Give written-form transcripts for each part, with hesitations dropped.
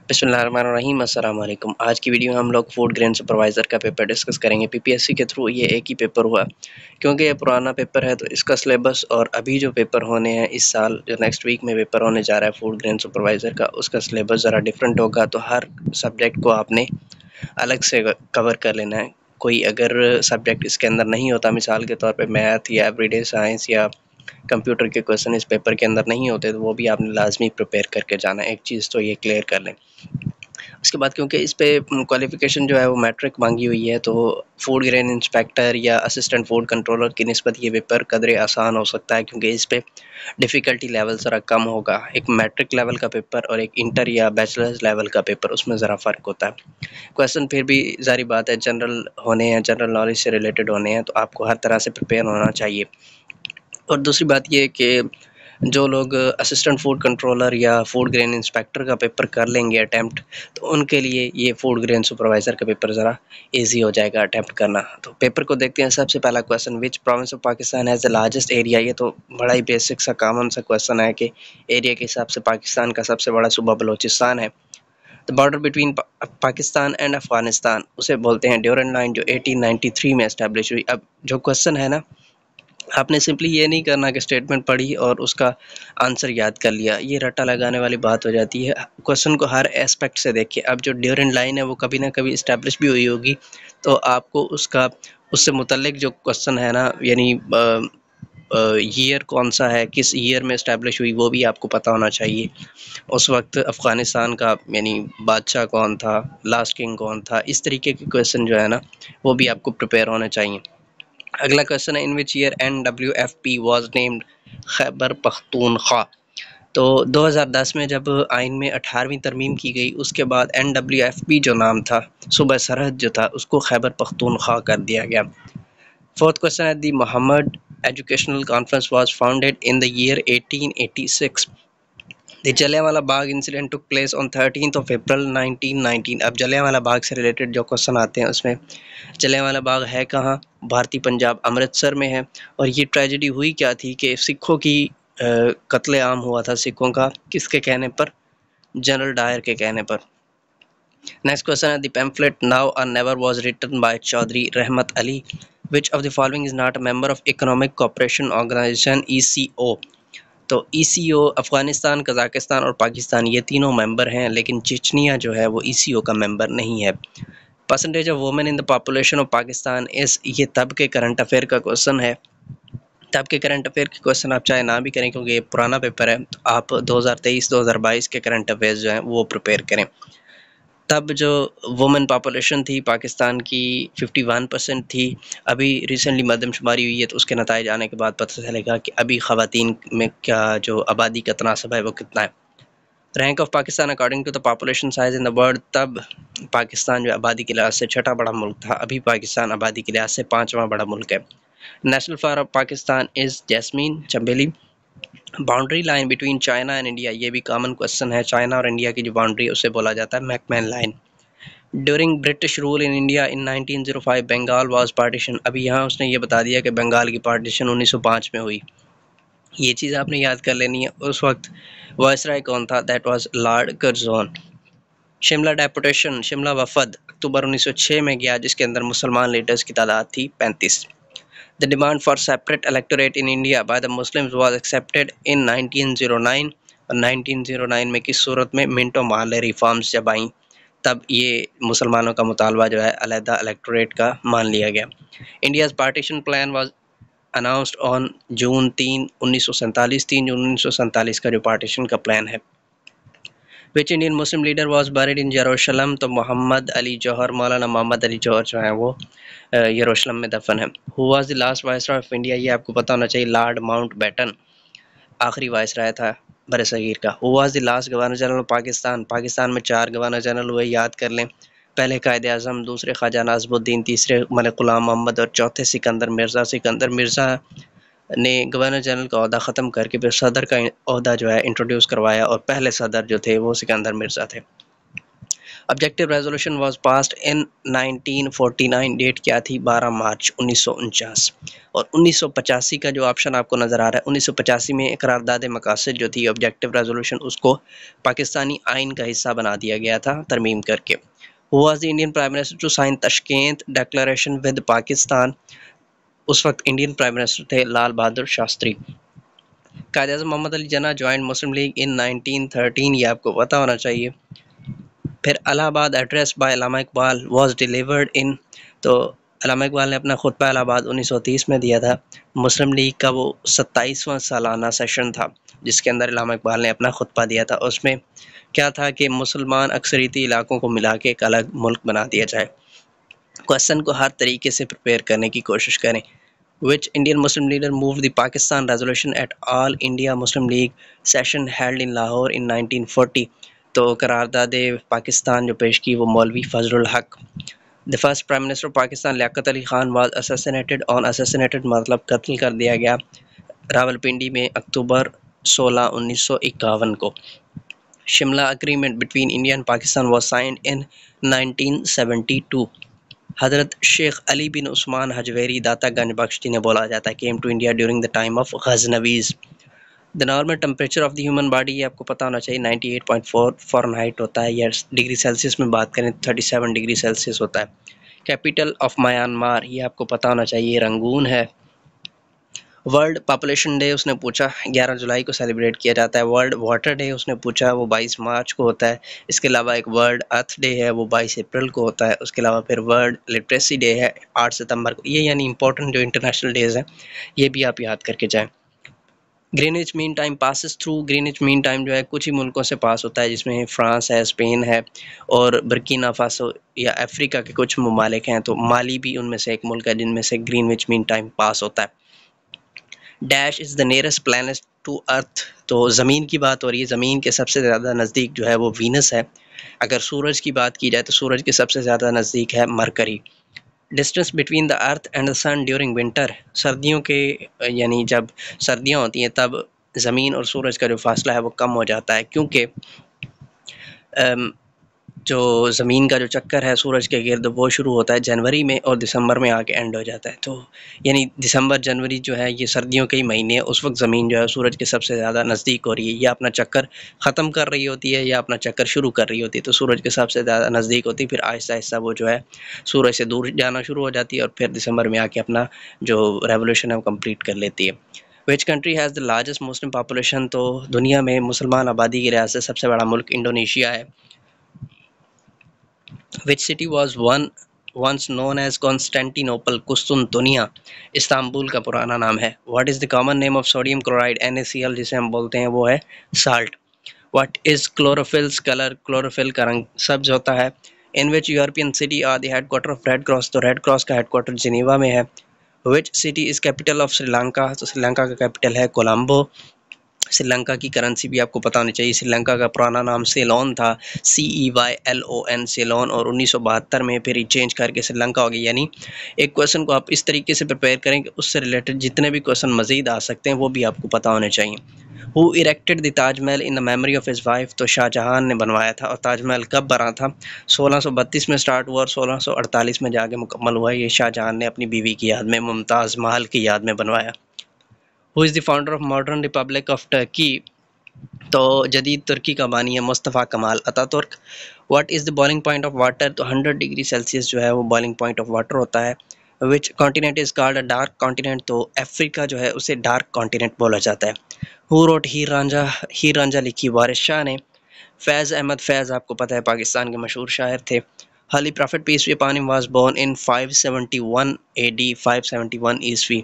بسم اللہ الرحمن الرحیم۔ السلام علیکم۔ آج کی ویڈیو میں ہم لوگ فوڈ گرین سپروائزر کا پیپر ڈسکس کریں گے۔ پی پی ایس سی کے تھرو یہ ایک ہی پیپر ہوا کیونکہ یہ پرانا پیپر ہے، تو اس کا سلیبس اور ابھی جو پیپر ہونے ہیں اس سال جو نیکسٹ ویک میں پیپر ہونے جا رہا ہے فوڈ گرین سپروائزر کا، اس کا سلیبس ذرا ڈفرینٹ ہوگا، تو ہر سبجیکٹ کو آپ نے الگ سے کور کر لینا ہے۔ کوئی اگر سبجیکٹ اس کے اندر نہیں ہوتا، مثال کے طور پہ میتھ یا ایوری ڈے سائنس یا کمپیوٹر کے کویسچن اس پیپر کے اندر نہیں ہوتے، تو وہ بھی آپ نے لازمی پریپیئر کر کے جانا ہے۔ ایک چیز تو یہ کلیئر کر لیں۔ اس کے بعد کیونکہ اس پہ کوالیفیکیشن جو ہے وہ میٹرک مانگی ہوئی ہے، تو فوڈ گرین انسپیکٹر یا اسسٹنٹ فوڈ کنٹرولر کی نسبت یہ پیپر قدرے آسان ہو سکتا ہے، کیونکہ اس پہ ڈیفیکلٹی لیول ذرا کم ہوگا۔ ایک میٹرک لیول کا پیپر اور ایک انٹر یا بیچلرز لیول کا پیپر، اس میں ذرا فرق ہوتا ہے۔ کویسچن پھر بھی ظاہری بات ہے جنرل ہونے ہیں، جنرل نالج سے ریلیٹڈ ہونے ہیں، تو آپ کو ہر طرح سے پریپیئر ہونا چاہیے۔ اور دوسری بات یہ کہ جو لوگ اسسٹنٹ فوڈ کنٹرولر یا فوڈ گرین انسپیکٹر کا پیپر کر لیں گے اٹیمپٹ، تو ان کے لیے یہ فوڈ گرین سپروائزر کا پیپر ذرا ایزی ہو جائے گا اٹیمپٹ کرنا۔ تو پیپر کو دیکھتے ہیں۔ سب سے پہلا question, which province of Pakistan has the largest area. یہ تو بڑا ہی بیسک سا کامن سا کویسچن ہے کہ ایریا کے حساب سے پاکستان کا سب سے بڑا صوبہ بلوچستان ہے۔ The border between Pakistan and Afghanistan, اسے بولتے ہیں ڈیورنڈ لائن، جو 1893 میں اسٹیبلش ہوئی۔ اب جو کویسچن ہے نا، آپ نے سمپلی یہ نہیں کرنا کہ اسٹیٹمنٹ پڑھی اور اس کا آنسر یاد کر لیا، یہ رٹا لگانے والی بات ہو جاتی ہے۔ کویسچن کو ہر ایسپیکٹ سے دیکھیں۔ اب جو ڈیورنڈ لائن ہے وہ کبھی نہ کبھی اسٹیبلش بھی ہوئی ہوگی، تو آپ کو اس سے متعلق جو کویسچن ہے نا، یعنی ایئر کون سا ہے، کس ایئر میں اسٹیبلش ہوئی، وہ بھی آپ کو پتہ ہونا چاہیے۔ اس وقت افغانستان کا یعنی بادشاہ کون تھا، لاسٹ کنگ کون تھا، اس طریقے کے کویسچن جو ہے نا وہ بھی آپ کو پریپیئر ہونے چاہیے۔ اگلا کویسچن ہے، ان which year NWFP was named Khyber Pakhtunkhwa. تو 2010 میں جب آئین میں 18ویں ترمیم کی گئی، اس کے بعد NWFP جو نام تھا، صوبہ سرحد جو تھا، اس کو خیبر پختونخوا کر دیا گیا۔ فورتھ کویسچن ہے، the Muhammad educational conference was founded in the year 1886۔ The Jallianwala Bagh incident took place on 13th of April 1919۔ اب جلیانوالہ باغ سے ریلیٹڈ جو کویسچن آتے ہیں، اس میں جلیانوالہ باغ ہے کہاں؟ بھارتی پنجاب، امرتسر میں ہے۔ اور یہ ٹریجڈی ہوئی کیا تھی کہ سکھوں کی قتل عام ہوا تھا، سکھوں کا، کس کے کہنے پر؟ جنرل ڈائر کے کہنے پر۔ نیکسٹ کویسچن ہے، the pamphlet now or never was written by Chaudhry Rahmat Ali, which of the following is not a member of economic cooperation organisation ECO۔ تو ECO افغانستان، قزاقستان اور پاکستان یہ تینوں ممبر ہیں، لیکن چچنیا جو ہے وہ ECO کا ممبر نہیں ہے۔ Percentage of women in the population of Pakistan is, یہ تب کے کرنٹ افیئر کا کویسچن ہے۔ تب کے کرنٹ افیئر کے کویسچن آپ چاہے نہ بھی کریں کیونکہ یہ پرانا پیپر ہے، تو آپ 2023-2022 کے کرنٹ افیئرز جو ہیں وہ پریپیئر کریں۔ تب جو وومن پاپولیشن تھی پاکستان کی 51% تھی۔ ابھی ریسنٹلی مردم شماری ہوئی ہے، تو اس کے نتائج آنے کے بعد پتہ چلے گا کہ ابھی خواتین میں کیا جو آبادی کا تناسب ہے وہ کتنا ہے۔ Rank of Pakistan according to the population size in the world, تب پاکستان جو آبادی کے لحاظ سے چھٹا بڑا ملک تھا، ابھی پاکستان آبادی کے لحاظ سے 5واں بڑا ملک ہے۔ National flower of Pakistan is jasmine, چنبیلی۔ Boundary line between China and India, یہ بھی کامن کویسچن ہے۔ چائنا اور انڈیا کی جو باؤنڈری ہے اسے بولا جاتا ہے McMahon line. During British rule in India in 1905 Bengal was partition. ابھی یہاں اس نے یہ بتا دیا کہ بنگال کی پارٹیشن 1905 میں ہوئی، یہ چیز آپ نے یاد کر لینی ہے۔ اس وقت وائسرائے کون تھا؟ That was lord Curzon. Simla deputation, Simla وفد اکتوبر 1906 میں گیا، جس کے اندر مسلمان لیڈرز کی تعداد تھی 35۔ The demand for separate electorate in India by the Muslims was accepted in 1909۔ اور 1909 میں کس صورت میں؟ منٹو محلے ریفارمز جب آئیں، تب یہ مسلمانوں کا مطالبہ جو ہے علیحدہ الیکٹوریٹ کا مان لیا گیا۔ India's partition plan was announced on June 3، 1947۔ 3 جون 1947 کا جو پارٹیشن کا پلان ہے۔ Which Indian Muslim leader was buried in Jerusalem, تو محمد علی جوہر، مولانا محمد علی جوہر جو ہیں وہ یروشلم میں دفن ہے۔ Who was the last viceroy of India, یہ آپ کو پتہ ہونا چاہیے، لارڈ ماؤنٹ بیٹن آخری وائسرائے تھا بر صغیر کا۔ Who was the last governor general of Pakistan, Pakistan میں 4 گورنر جنرل ہوئے، یاد کر لیں۔ پہلے قائد اعظم، دوسرے خواجہ نازم الدین، تیسرے ملک غلام محمد اور چوتھے سکندر مرزا۔ سکندر مرزا نے گورنر جنرل کا عہدہ ختم کر کے پھر صدر کا عہدہ جو ہے انٹروڈیوس کروایا، اور پہلے صدر جو تھے وہ سکندر مرزا تھے۔ Objective resolution was passed in 1949. Date کیا تھی؟ 12 مارچ 1949. اور 1985 کا جو آپشن آپ کو نظر آ رہا ہے، 1985 میں قرارداد مقاصد جو تھی آبجیکٹیو ریزولوشن، اس کو پاکستانی آئین کا حصہ بنا دیا گیا تھا ترمیم کر کے. Who was the Indian Prime Minister to sign Tashkent declaration with Pakistan? اس وقت انڈین پرائم منسٹر تھے لال بہادر شاستری. قائد اعظم محمد علی جناح جوائنڈ مسلم لیگ ان 1913، یہ آپ کو پتا ہونا چاہیے. پھر الہ آباد address by Allama Iqbal was delivered in, تو علامہ اقبال نے اپنا خطبہ الہ آباد 1930 میں دیا تھا. مسلم لیگ کا وہ 27واں سالانہ سیشن تھا جس کے اندر علامہ اقبال نے اپنا خطبہ دیا تھا. اس میں کیا تھا کہ مسلمان اکثریتی علاقوں کو ملا کے ایک الگ ملک بنا دیا جائے. کوشچن کو ہر طریقے سے پریپیئر کرنے کی کوشش کریں. Which Indian Muslim leader moved the Pakistan resolution at All India Muslim League session held in Lahore in 1940؟ تو قرارداد پاکستان جو پیش کی وہ مولوی فضل الحق. The first Prime Minister of Pakistan Liaquat Ali Khan was assassinated on assassinated مطلب قتل کر دیا گیا راولپنڈی میں اکتوبر 16 1951 کو. Shimla agreement between India and Pakistan was signed in 1972. حضرت شیخ علی بن عثمان حجویری داتا گنج بخش جنہیں بولا جاتا ہے came to India during the time of غزنویز. The normal temperature of the human body، یہ آپ کو پتہ ہونا چاہیے 98.4 فارنہائٹ ہوتا ہے، یا ڈگری سیلسیس میں بات کریں 37 ڈگری سیلسیس ہوتا ہے. کیپٹل آف میانمار، یہ آپ کو پتہ ہونا چاہیے رنگون ہے. ورلڈ پاپولیشن ڈے اس نے پوچھا 11 جولائی کو سیلیبریٹ کیا جاتا ہے. ورلڈ واٹر ڈے اس نے پوچھا وہ 22 مارچ کو ہوتا ہے. اس کے علاوہ ایک ورلڈ ارتھ ڈے ہے وہ 22 اپریل کو ہوتا ہے. اس کے علاوہ پھر ورلڈ لٹریسی ڈے ہے 8 ستمبر کو. یہ یعنی امپورٹنٹ جو انٹرنیشنل ڈیز ہیں یہ بھی آپ یاد کر کے جائیں. گرینوچ مین ٹائم پاسز تھرو، گرینوچ مین ٹائم جو ہے کچھ ہی ملکوں سے پاس ہوتا ہے جس میں فرانس ہے، اسپین ہے اور برکینا فاسو یا افریقہ کے کچھ ممالک ہیں. تو مالی بھی ان میں سے ایک ملک ہے جن میں سے گرینوچ مین ٹائم پاس ہوتا ہے. Dash is the nearest planet to earth, تو زمین کی بات ہو رہی ہے. زمین کے سب سے زیادہ نزدیک جو ہے وہ وینس ہے. اگر سورج کی بات کی جائے تو سورج کے سب سے زیادہ نزدیک ہے Mercury. Distance between the earth and the sun during winter, سردیوں کے یعنی جب سردیاں ہوتی ہیں تب زمین اور سورج کا جو فاصلہ ہے وہ کم ہو جاتا ہے، کیونکہ جو زمین کا جو چکر ہے سورج کے گرد وہ شروع ہوتا ہے جنوری میں اور دسمبر میں آ کے اینڈ ہو جاتا ہے. تو یعنی دسمبر جنوری جو ہے یہ سردیوں کے ہی مہینے ہیں، اس وقت زمین جو ہے سورج کے سب سے زیادہ نزدیک ہو رہی ہے، یا اپنا چکر ختم کر رہی ہوتی ہے یا اپنا چکر شروع کر رہی ہوتی ہے. تو سورج کے سب سے زیادہ نزدیک ہوتی ہے، پھر آہستہ آہستہ وہ جو ہے سورج سے دور جانا شروع ہو جاتی ہے اور پھر دسمبر میں آ کے اپنا جو ریولیوشن ہے وہ کمپلیٹ کر لیتی ہے. Which country has the largest Muslim population, تو دنیا میں مسلمان آبادی کے لحاظ سے سب سے بڑا ملک انڈونیشیا ہے. Which city was once known as Constantinople؟ قسطنطنیہ استنبول کا پرانا نام ہے. What is the common name of sodium chloride NaCl جسے ہم بولتے ہیں وہ ہے salt. What is chlorophyll's color؟ chlorophyll کا رنگ سبز ہوتا ہے. In which European city are the headquarter of Red Cross؟ تو ریڈ کراس کا ہیڈ کوارٹر جنیوا میں ہے. Which city is capital of Sri Lanka؟ تو سری لنکا کا کیپٹل ہے کولمبو. سری لنکا کی کرنسی بھی آپ کو پتہ ہونی چاہیے. سری لنکا کا پرانا نام سیلون تھا، CEYLON سیلون، اور 1972 میں پھر چینج کر کے سری لنکا ہو گئی. یعنی ایک کویشچن کو آپ اس طریقے سے پریپیئر کریں کہ اس سے ریلیٹڈ جتنے بھی کویشچن مزید آ سکتے ہیں وہ بھی آپ کو پتہ ہونے چاہیے. Who erected the Taj Mahal in the memory of his wife؟ تو شاہ جہان نے بنوایا تھا. اور تاج محل کب بنا تھا؟ 1632 میں سٹارٹ ہوا اور 1648 میں جا کے مکمل ہوا. یہ شاہ جہان نے اپنی بیوی کی یاد میں، ممتاز محل کی یاد میں بنوایا. Who is the founder of modern Republic of Turkey؟ تو جدید ترکی کا بانی ہے مصطفیٰ کمال اتا ترک. What is the boiling point of water? تو 100 ڈگری سیلسیس جو ہے وہ بوائلنگ پوائنٹ آف واٹر ہوتا ہے. Which continent is called a dark continent? تو افریقہ جو ہے اسے ڈارک کانٹیننٹ بولا جاتا ہے. ہو روٹ ہیر رانجھا؟ ہیر رانجھا لکھی وارث شاہ نے. فیض احمد فیض آپ کو پتہ ہے پاکستان کے مشہور شاعر تھے. Holy Prophet peace be upon him was born in 571 AD 571 عیسوی.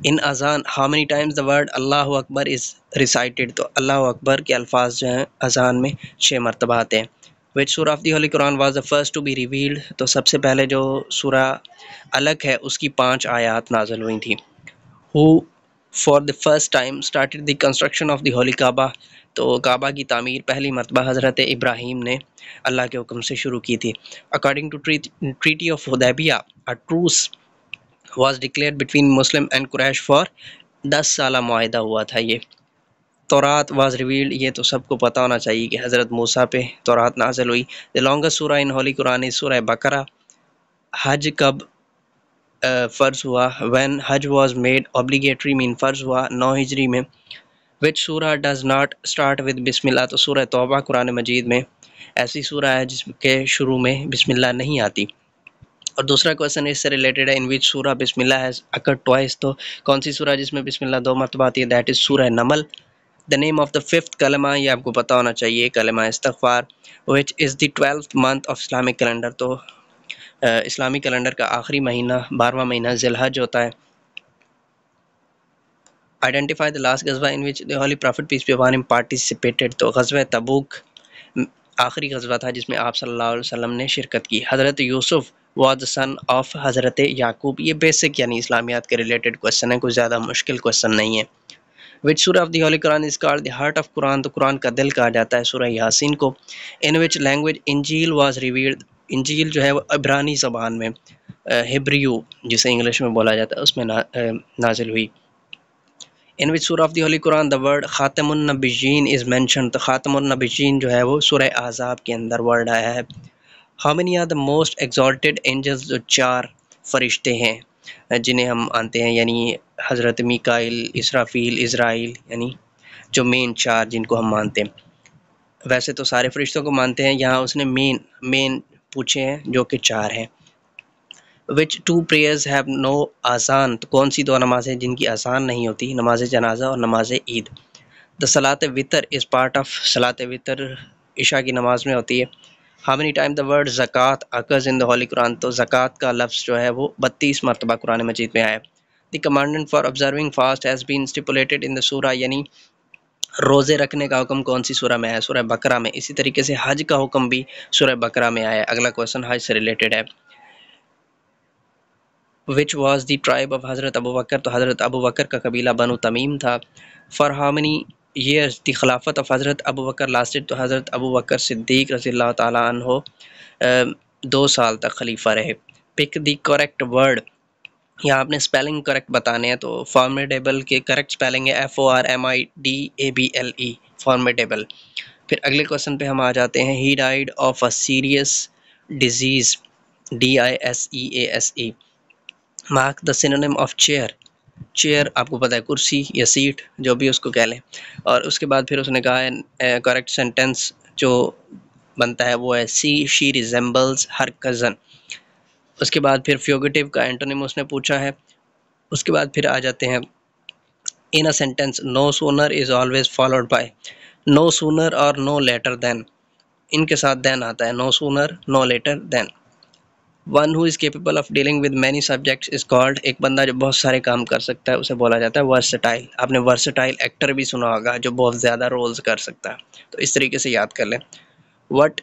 ان اذان how many times the word Allah Akbar is recited؟ تو اللہ اکبر کے الفاظ جو ہیں اذان میں 6 مرتبہ آتے ہیں. which surah of the Holy Quran was the first to be revealed؟ تو سب سے پہلے جو سورہ الگ ہے اس کی 5 آیات نازل ہوئی تھیں. who for the first time started the construction of the Holy Kaaba؟ تو کعبہ کی تعمیر پہلی مرتبہ حضرت ابراہیم نے اللہ کے حکم سے شروع کی تھی. according to treaty of Hudaybiyah a truce was declared between Muslim and Quraysh for 10 سالہ معاہدہ ہوا تھا یہ. تورات واز ریویلڈ، یہ تو سب کو پتہ ہونا چاہیے کہ حضرت موسیٰ پہ تورات نازل ہوئی. دی لانگسٹ سورہ ان ہولی قرآن از سورہ بقرہ. حج کب فرض ہوا؟ When Hajj was made obligatory مین فرض ہوا 9 ہجری میں. وچ سورہ ڈز ناٹ اسٹارٹ ود بسم اللہ، تو سورہ توبہ قرآن مجید میں ایسی سورہ ہے جس کے شروع میں بسم اللہ نہیں آتی. اور دوسرا کویشچن اس سے ریلیٹڈ ہے، ان وچ سورہ بسم اللہ ہیز اکرڈ ٹوائس، تو کون سی سورہ جس میں بسم اللہ 2 مرتبہ آتی ہے؟ دیٹ از سورہ نمل. دا نیم آف دا 5th کلمہ، یہ آپ کو پتہ ہونا چاہیے، کلمہ استغفار. وچ از دی 12th month of Islamic calendar, تو اسلامی کیلنڈر کا آخری مہینہ 12واں مہینہ ذی الحج ہوتا ہے. آئیڈینٹیفائی دا لاسٹ غزوہ in which the holy prophet peace be upon him participated, تو غزوہ تبوک آخری غزوہ تھا جس میں آپ صلی اللہ علیہ وسلم نے شرکت کی. حضرت یوسف واز the son آف حضرت یعقوب. یہ بیسک یعنی اسلامیات کے ریلیٹڈ کویشچن ہے، کوئی زیادہ مشکل کویشچن نہیں ہے. وچ سورہ of the holy Quran is called the heart of Quran, تو قرآن کا دل کہا جاتا ہے سورہ یاسین کو. ان وچ لینگویج انجیل واز ریویلڈ، انجیل جو ہے وہ عبرانی زبان میں ہبریو جسے انگلش میں بولا جاتا ہے اس میں نازل ہوئی. ان وچ سورہ آف دی ہولی قرآن دا ورڈ خاتم النبیین از مینشنڈ، تو خاتم النبیین جو ہے وہ سورہ احزاب کے اندر ورڈ آیا ہے. How many are the most exalted angels, جو 4 فرشتے ہیں جنہیں ہم مانتے ہیں، یعنی حضرت میکائیل، اسرافیل، اسرائیل، یعنی جو مین 4 جن کو ہم مانتے ہیں. ویسے تو سارے فرشتوں کو مانتے ہیں، یہاں اس نے مین پوچھے ہیں جو کہ 4 ہیں. وچ 2 prayers have no آذان، تو کون سی 2 نمازیں جن کی آذان نہیں ہوتی؟ نماز جنازہ اور نماز عید. دا صلاۃ وطر از پارٹ آف، صلاۃ وطر عشاء کی نماز میں ہوتی ہے. How many time the word زکوٰۃ occurs in the holy قرآن، تو زکوٰۃ کا لفظ جو ہے وہ 32 مرتبہ قرآن مجید میں آیا. دی commandment for observing fast has been stipulated in the سورہ، یعنی روزے رکھنے کا حکم کون سی سورہ میں آیا؟ سورہ بقرہ میں. اسی طریقے سے حج کا حکم بھی سورہ بقرہ میں آیا. اگلا کویشچن حج سے ریلیٹڈ ہے. Which was the tribe of حضرت ابو بکر، تو حضرت ابو بکر کا قبیلہ بنو تمیم تھا. فار ہاؤ مینی ایئرس دی خلافت آف حضرت ابو بکر لاسٹڈ، تو حضرت ابو بکر صدیق رضی اللہ تعالیٰ عنہ 2 سال تک خلیفہ رہے. پک دی کریکٹ ورڈ، یہاں آپ نے اسپیلنگ کریکٹ بتانے ہیں، تو فارمیڈیبل کے کریکٹ اسپیلنگ ہے FORMIDABLE، فارمیڈیبل. پھر اگلے کویشچن پہ ہم آ جاتے ہیں. ہی died of a serious disease DISEASE. Mark the synonym of chair, chair آپ کو پتہ ہے کرسی یا سیٹ جو بھی اس کو کہہ لیں. اور اس کے بعد پھر اس نے کہا ہے کریکٹ سینٹینس جو بنتا ہے وہ ہے شی ریزمبلز ہر کزن. اس کے بعد پھر فیوگیٹیو کا اینٹونیم اس نے پوچھا ہے. اس کے بعد پھر آ جاتے ہیں in a sentence no sooner is always followed by, no sooner اور نو لیٹر دین، ان کے ساتھ دین آتا ہے، no sooner no later then. One who is capable of dealing with many subjects is called, ایک بندہ جو بہت سارے کام کر سکتا ہے اسے بولا جاتا ہے ورسٹائل. آپ نے ورسٹائل ایکٹر بھی سنا ہوگا جو بہت زیادہ رولز کر سکتا ہے، تو اس طریقے سے یاد کر لیں. What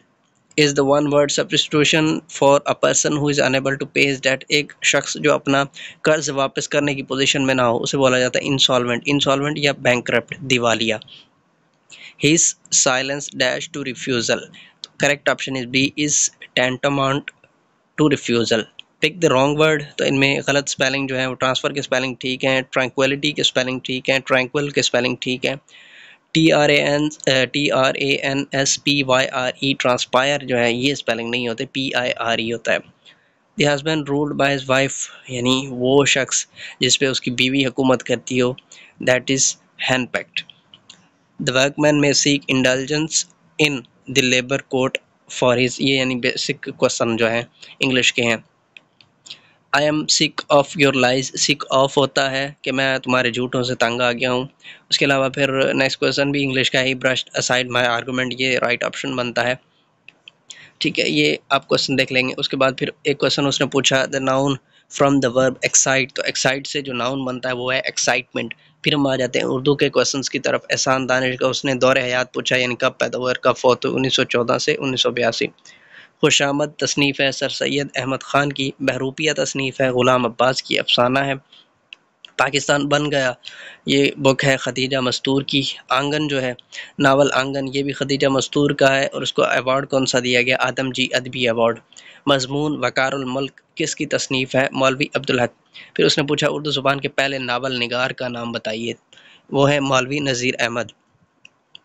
is the one word substitution for a person who is unable to pay his debt, ایک شخص جو اپنا قرض واپس کرنے کی پوزیشن میں نہ ہو اسے بولا جاتا ہے انسالوینٹ، انسالوینٹ یا بینکرپٹ، دیوالیہ. His silence dash to refusal, correct option is B, is tantamount to refusal. Pick the wrong word, تو ان میں غلط سپیلنگ جو ہے وہ ٹرانسفر کے سپیلنگ ٹھیک ہیں، ٹرانکویلٹی کے سپیلنگ ٹھیک ہیں، ٹرانکول کے سپیلنگ ٹھیک ہیں. TRANSPYRE ٹرانسپائر جو ہے یہ سپیلنگ نہیں ہوتے، PIRE ہوتا ہے. The husband ruled by his wife, یعنی وہ شخص جس پہ اس کی بیوی حکومت کرتی ہو، دیٹ از ہین پیکڈ. دا ورک مین میں seek indulgence in the labour court for his, یہ یعنی بیسک کوشچن جو ہیں انگلش کے ہیں. I am sick of your lies, sick of ہوتا ہے کہ میں تمہارے جھوٹوں سے تنگ آ گیا ہوں. اس کے علاوہ پھر نیکسٹ کویشچن بھی انگلش کا ہے، برشڈ اسائڈ مائی آرگومنٹ، یہ رائٹ آپشن بنتا ہے. ٹھیک ہے، یہ آپ کویشچن دیکھ لیں گے. اس کے بعد پھر ایک کویشچن اس نے پوچھا دا ناؤن فرام دا ورب ایکسائٹ، تو ایکسائٹ سے جو ناؤن بنتا ہے وہ ہے ایکسائٹمنٹ. پھر ہم آ جاتے ہیں اردو کے کویشچنس کی طرف. احسان دانش کا اس نے دور حیات پوچھا، یعنی کب پیدا ہوا اور کب فوت ہوئے، 1914 سے 1982. خوش آمد تصنیف ہے سر سید احمد خان کی. بہروپیہ تصنیف ہے غلام عباس کی. افسانہ ہے پاکستان بن گیا، یہ بک ہے خدیجہ مستور کی. آنگن جو ہے ناول آنگن، یہ بھی خدیجہ مستور کا ہے، اور اس کو ایوارڈ کون سا دیا گیا؟ آدم جی ادبی ایوارڈ. مضمون وقار الملک کس کی تصنیف ہے؟ مولوی عبدالحق. پھر اس نے پوچھا اردو زبان کے پہلے ناول نگار کا نام بتائیے، وہ ہے مولوی نذیر احمد.